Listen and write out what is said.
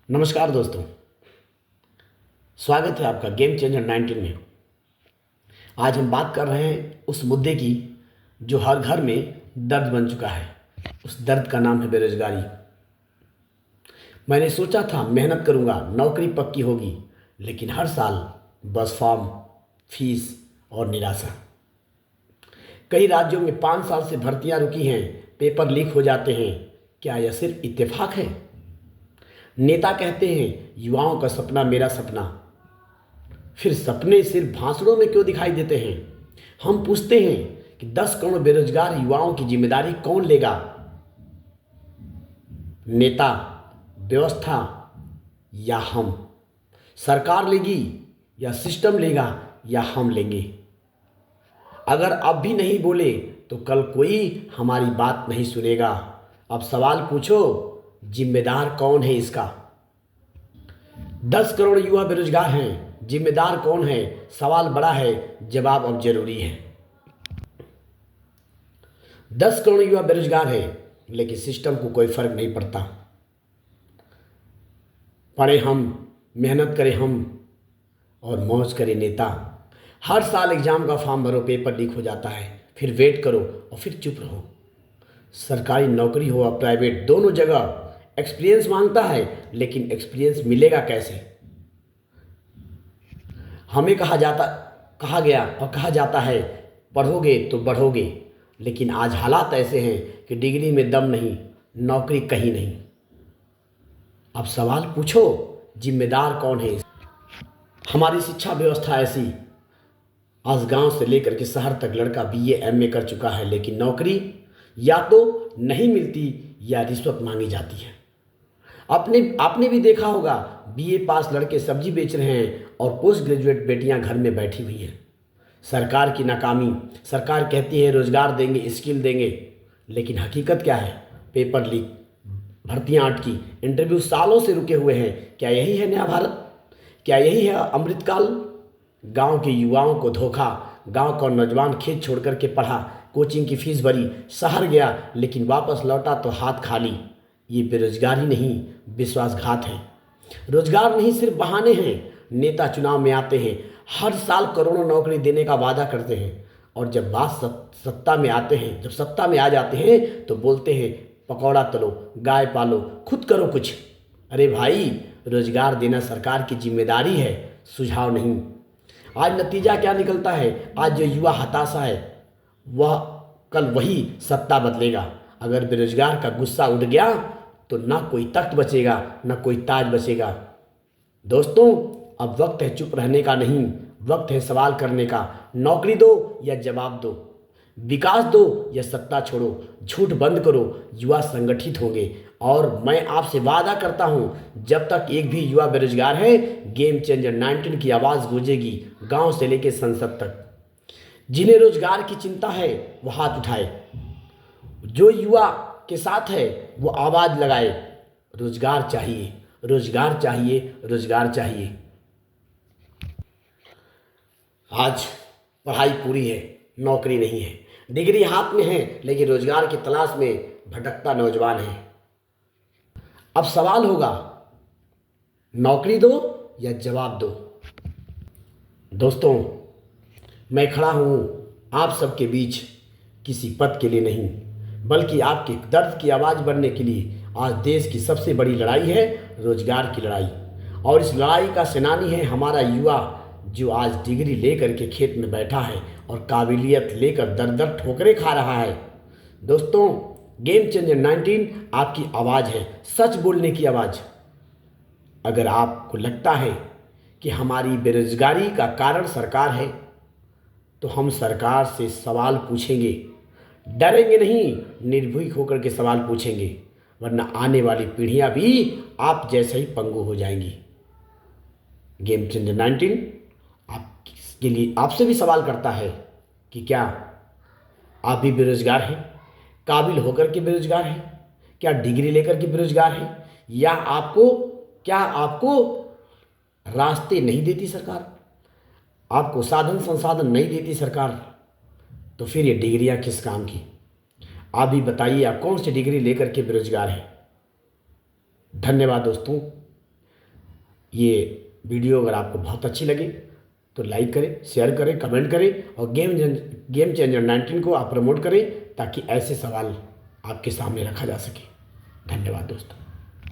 नमस्कार दोस्तों, स्वागत है आपका गेम चेंजर 19 में। आज हम बात कर रहे हैं उस मुद्दे की जो हर घर में दर्द बन चुका है। उस दर्द का नाम है बेरोजगारी। मैंने सोचा था मेहनत करूंगा, नौकरी पक्की होगी, लेकिन हर साल बस फॉर्म, फीस और निराशा। कई राज्यों में 5 साल से भर्तियां रुकी हैं, पेपर लीक हो जाते हैं। क्या यह सिर्फ इत्तेफाक है? नेता कहते हैं युवाओं का सपना मेरा सपना, फिर सपने सिर्फ भाषणों में क्यों दिखाई देते हैं? हम पूछते हैं कि 10 करोड़ बेरोजगार युवाओं की जिम्मेदारी कौन लेगा? नेता, व्यवस्था या हम? सरकार लेगी या सिस्टम लेगा या हम लेंगे? अगर अब भी नहीं बोले तो कल कोई हमारी बात नहीं सुनेगा। अब सवाल पूछो, जिम्मेदार कौन है इसका? 10 करोड़ युवा बेरोजगार हैं, जिम्मेदार कौन है? सवाल बड़ा है, जवाब अब जरूरी है। 10 करोड़ युवा बेरोजगार है, लेकिन सिस्टम को कोई फर्क नहीं पड़ता। पढ़े हम, मेहनत करें हम और मौज करे नेता। हर साल एग्जाम का फॉर्म भरो, पेपर लीक हो जाता है, फिर वेट करो और फिर चुप रहो। सरकारी नौकरी हो या प्राइवेट, दोनों जगह एक्सपीरियंस मांगता है, लेकिन एक्सपीरियंस मिलेगा कैसे? हमें कहा गया और कहा जाता है पढ़ोगे तो बढ़ोगे, लेकिन आज हालात ऐसे हैं कि डिग्री में दम नहीं, नौकरी कहीं नहीं। अब सवाल पूछो, जिम्मेदार कौन है? हमारी शिक्षा व्यवस्था ऐसी, आज गांव से लेकर के शहर तक लड़का बीए एमए कर चुका है, लेकिन नौकरी या तो नहीं मिलती या रिश्वत मांगी जाती है। आपने भी देखा होगा, बीए पास लड़के सब्जी बेच रहे हैं और पोस्ट ग्रेजुएट बेटियां घर में बैठी हुई हैं। सरकार की नाकामी। सरकार कहती है रोजगार देंगे, स्किल देंगे, लेकिन हकीकत क्या है? पेपर लीक, भर्तियां अटकी, इंटरव्यू सालों से रुके हुए हैं। क्या यही है नया भारत? क्या यही है अमृतकाल? गांव के युवाओं को धोखा। गांव का नौजवान खेत छोड़ करके पढ़ा, कोचिंग की फीस भरी, शहर गया, लेकिन वापस लौटा तो हाथ खाली। ये बेरोजगारी नहीं, विश्वासघात है। रोजगार नहीं, सिर्फ बहाने हैं। नेता चुनाव में आते हैं, हर साल करोड़ों नौकरी देने का वादा करते हैं, और जब सत्ता में आते हैं, जब सत्ता में आ जाते हैं तो बोलते हैं पकौड़ा तलो, गाय पालो, खुद करो कुछ। अरे भाई, रोजगार देना सरकार की जिम्मेदारी है, सुझाव नहीं। आज नतीजा क्या निकलता है? आज जो युवा हताशा है, वह कल वही सत्ता बदलेगा। अगर बेरोजगार का गुस्सा उठ गया तो ना कोई तख्त बचेगा, ना कोई ताज बचेगा। दोस्तों, अब वक्त है चुप रहने का नहीं, वक्त है सवाल करने का। नौकरी दो या जवाब दो, विकास दो या सत्ता छोड़ो, झूठ बंद करो, युवा संगठित होंगे। और मैं आपसे वादा करता हूं, जब तक एक भी युवा बेरोजगार है, गेम चेंजर 19 की आवाज़ गूंजेगी, गांव से लेकर संसद तक। जिन्हें रोजगार की चिंता है वो हाथ उठाए, जो युवा के साथ है वो आवाज़ लगाए। रोजगार चाहिए, रोजगार चाहिए, रोजगार चाहिए। आज पढ़ाई पूरी है, नौकरी नहीं है। डिग्री हाथ में है, लेकिन रोजगार की तलाश में भटकता नौजवान है। अब सवाल होगा, नौकरी दो या जवाब दो। दोस्तों, मैं खड़ा हूँ आप सबके बीच किसी पद के लिए नहीं, बल्कि आपके दर्द की आवाज़ बनने के लिए। आज देश की सबसे बड़ी लड़ाई है रोजगार की लड़ाई, और इस लड़ाई का सेनानी है हमारा युवा, जो आज डिग्री लेकर के खेत में बैठा है और काबिलियत लेकर दर दर ठोकरें खा रहा है। दोस्तों, गेम चेंजर 19 आपकी आवाज़ है, सच बोलने की आवाज़। अगर आपको लगता है कि हमारी बेरोजगारी का कारण सरकार है, तो हम सरकार से सवाल पूछेंगे, डरेंगे नहीं, निर्भीक होकर के सवाल पूछेंगे, वरना आने वाली पीढ़ियां भी आप जैसे ही पंगु हो जाएंगी। गेम चेंजर 19 आपके लिए, आपसे भी सवाल करता है कि क्या आप भी बेरोजगार हैं? काबिल होकर के बेरोजगार हैं? क्या डिग्री लेकर के बेरोजगार हैं? या क्या आपको रास्ते नहीं देती सरकार? आपको साधन संसाधन नहीं देती सरकार? तो फिर ये डिग्रियां किस काम की? आप भी बताइए, आप कौन सी डिग्री लेकर के बेरोजगार हैं? धन्यवाद दोस्तों। ये वीडियो अगर आपको बहुत अच्छी लगे तो लाइक करें, शेयर करें, कमेंट करें और गेम चेंजर 19 को आप प्रमोट करें ताकि ऐसे सवाल आपके सामने रखा जा सके। धन्यवाद दोस्तों।